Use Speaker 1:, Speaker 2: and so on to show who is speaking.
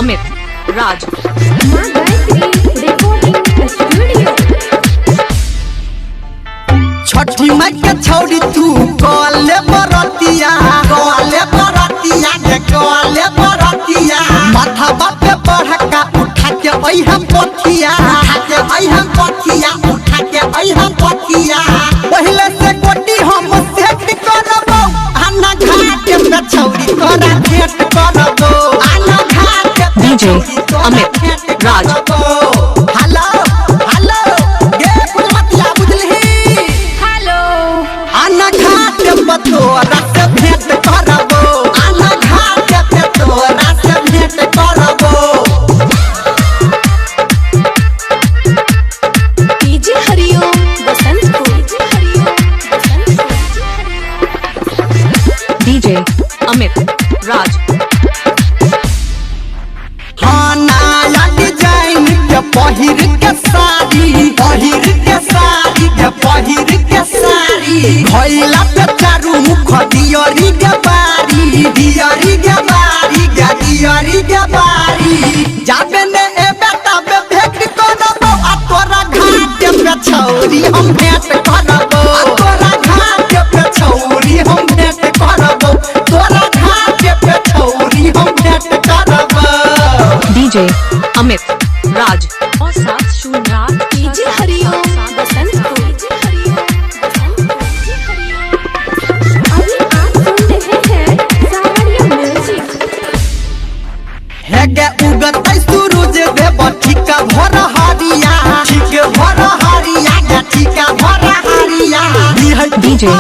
Speaker 1: अमित राज।
Speaker 2: छठी माई के छौड़ी तू कले बरतिया माथा बापे बढ़का उठा के हम पथिया पहले से कोटी हम सेट करबो आना घाट पे छौड़ी तोरा भेंट करबो आना घाट पे
Speaker 1: डीजे अमित राज।
Speaker 2: हेलो हेलो गे फुलमतिया बुझलही
Speaker 1: हेलो
Speaker 2: आना घाट पे तोरा से भेंट करबो आना घाट पे तोरा से भेंट करबो।
Speaker 1: डीजे हरिओम बसंत को डीजे अमित राज।
Speaker 2: हाँ नया डिजाइन के पहिर के साड़ी भइला पे चारू मुख दियरी के बारी जाबे ने ए बेटा बे भेंट करबो आ तोरा घाट पे छौरी हम भेंट करबो तोरा घाट पे छौरी हम भेंट करबो तोरा घाट पे छौरी हम भेंट करबो।
Speaker 1: डीजे अमित राज और 708 डीजे हरिओम बसंत को
Speaker 2: हेगे उगत सूरज देव ठीका भर हरिया
Speaker 1: डीजे